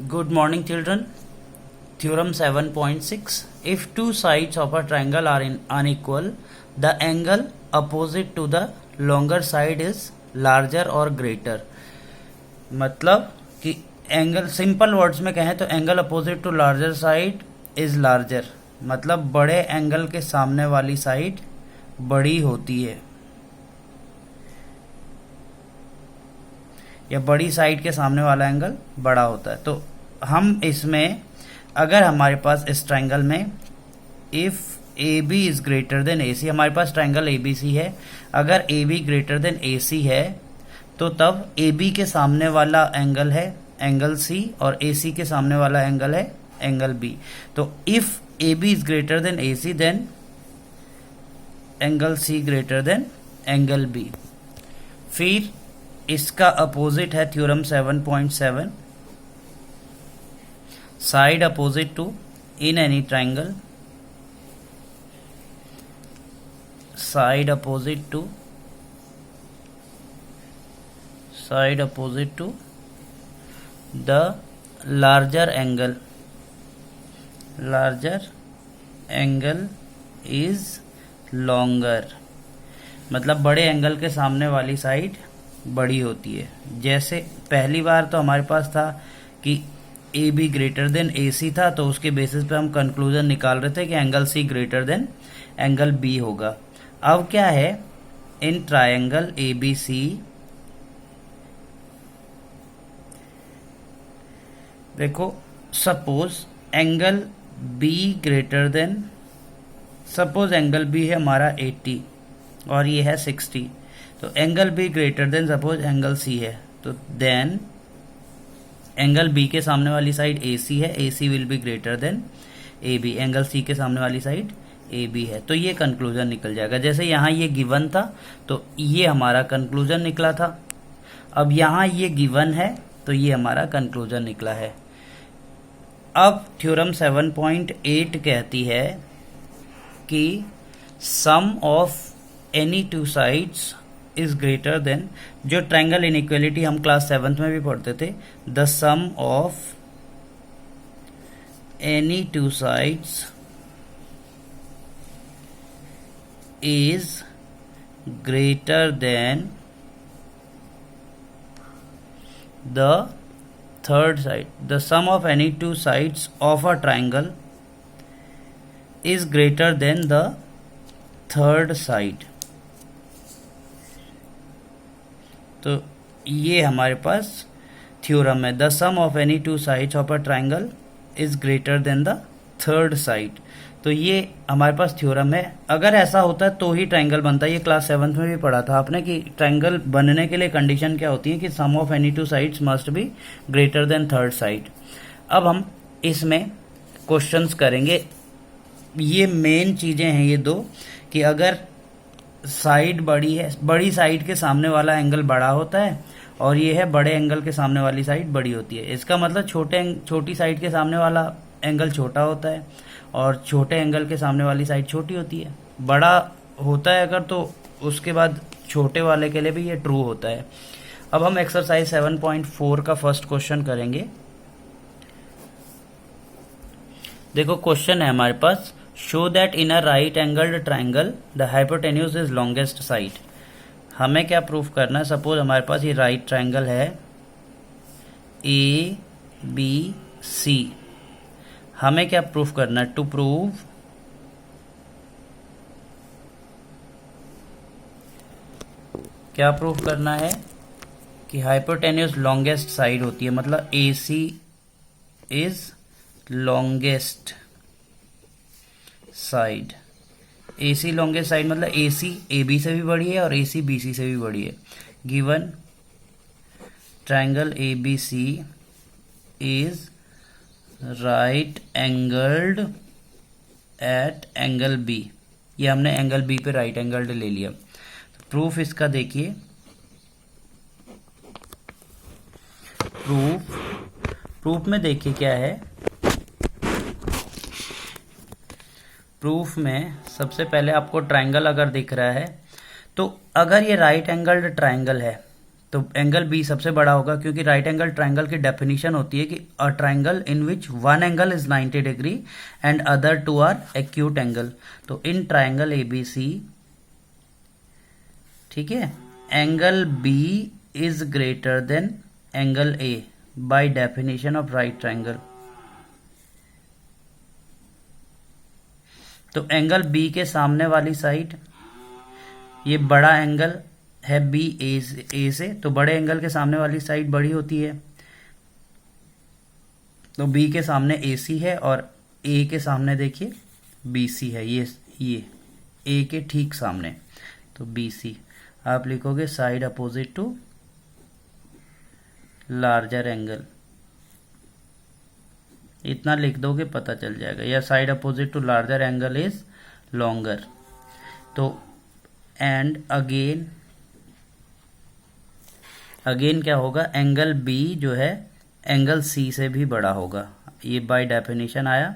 Good morning, children. Theorem 7.6. If two sides of a triangle are unequal, the angle opposite to the longer side is larger or greater. मतलब कि angle, simple words में कहें तो angle opposite to larger side is larger, मतलब बड़े angle के सामने वाली साइड बड़ी होती है, या बड़ी साइड के सामने वाला एंगल बड़ा होता है। तो हम इसमें, अगर हमारे पास इस ट्रायंगल में if A B is greater than A C, हमारे पास ट्रायंगल ए बी सी है, अगर A B greater than A C है तो तब ए बी के सामने वाला एंगल है एंगल सी और ए सी के सामने वाला एंगल है एंगल बी। तो if A B is greater than A C then angle C greater than angle B. फिर इसका अपोजिट है theorem 7.7, side opposite to in any triangle, side opposite to the larger angle is longer, मतलब बड़े angle के सामने वाली side बड़ी होती है। जैसे पहली बार तो हमारे पास था कि ए बी ग्रेटर देन ए सी था, तो उसके बेसिस पे हम कंक्लूजन निकाल रहे थे कि angle C greater than angle B होगा। अब क्या है, in triangle A B C, देखो suppose angle B greater than, suppose angle B है हमारा 80 और ये है 60, तो angle B greater than suppose angle C है, तो देन एंगल बी के सामने वाली साइड ए सी है, A C will be greater than A B, angle C के सामने वाली साइड ए बी है। तो ये कंक्लूजन निकल जाएगा। जैसे यहाँ ये गिवन था तो ये हमारा कंक्लूजन निकला था, अब यहाँ ये गिवन है तो ये हमारा कंक्लूजन निकला है। अब थ्योरम 7.8 कहती है कि sum of any two sides is greater than, जो ट्रायंगल इनइक्वालिटी हम क्लास 7th में भी पढ़ते थे, the sum of any two sides is greater than the third side, the sum of any two sides of a triangle is greater than the third side। तो ये हमारे पास theorem है, the sum of any two sides of a triangle is greater than the third side. तो ये हमारे पास theorem है। अगर ऐसा होता है तो ही ट्राइंगल बनता है। ये क्लास 7th में भी पढ़ा था आपने कि ट्राइंगल बनने के लिए कंडीशन क्या होती है कि sum of any two sides must be greater than third side. अब हम इसमें क्वेश्चंस करेंगे। ये मेन चीजें हैं ये दो, कि अगर साइड बड़ी है, बड़ी साइड के सामने वाला एंगल बड़ा होता है, और ये है बड़े एंगल के सामने वाली साइड बड़ी होती है। इसका मतलब छोटी साइड के सामने वाला एंगल छोटा होता है और छोटे एंगल के सामने वाली साइड छोटी होती है। बड़ा होता है अगर, तो उसके बाद छोटे वाले के लिए भी ये ट्रू होता है। अब हम एक्सरसाइज 7.4 का फर्स्ट क्वेश्चन करेंगे। देखो क्वेश्चन है हमारे पास, show that in a right angled triangle the hypotenuse is longest side. हमें क्या प्रूफ करना है, सपोज हमारे पास ये राइट ट्राइंगल है ए बी सी, हमें क्या प्रूफ करना है, टू प्रूव क्या प्रूफ करना है कि हाइपोटेन्यूज लॉन्गेस्ट साइड होती है, मतलब A C is longest side. A C longest side मतलब ए सी ए बी से भी बड़ी है और ए सी बी सी से भी बड़ी है। Given triangle A B C is right angled at angle B, ये हमने एंगल बी पे राइट एंगल्ड ले लिया। तो प्रूफ इसका देखिए, प्रूफ में देखिए क्या है। प्रूफ में सबसे पहले आपको ट्राइंगल अगर दिख रहा है, तो अगर ये राइट एंगल्ड ट्राइंगल है तो एंगल बी सबसे बड़ा होगा, क्योंकि राइट एंगल ट्राइंगल की डेफिनेशन होती है कि a triangle in which one angle is 90 degree and other two are acute angle. तो in triangle A B C, ठीक है, angle B is greater than angle A by definition of right triangle. तो angle B के सामने वाली side, ये बड़ा angle है बी ए से, तो बड़े एंगल के सामने वाली साइड बड़ी होती है। तो बी के सामने ए सी है और ए के सामने देखिए बी सी है, ये ए के ठीक सामने, तो बी सी। आप लिखोगे side opposite to larger angle, इतना लिख दोगे पता चल जाएगा, या side opposite to larger angle is longer. तो एंड अगेन क्या होगा, एंगल बी जो है एंगल सी से भी बड़ा होगा, ये बाय डेफिनेशन आया।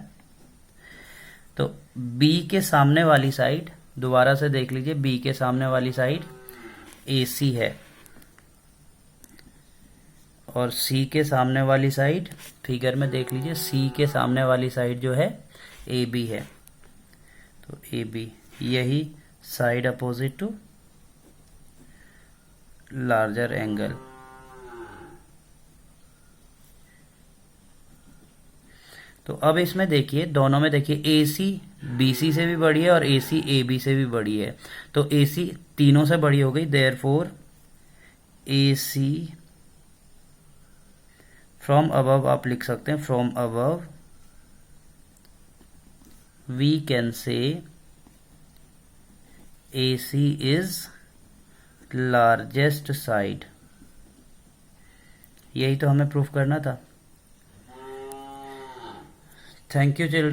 तो बी के सामने वाली साइड, दोबारा से देख लीजिए, बी के सामने वाली साइड ए सी है और सी के सामने वाली साइड, फिगर में देख लीजिए, सी के सामने वाली साइड जो है ए बी है। तो ए बी, यही side opposite to larger angle. तो अब इसमें देखिए, दोनों में देखिए, ए सी बी सी से भी बड़ी है और ए सी ए बी से भी बड़ी है। तो ए सी तीनों से बड़ी हो गई, therefore A C from above, आप लिख सकते हैं from above we can say A C is largest side. यही तो हमें प्रूफ करना था। Thank you children.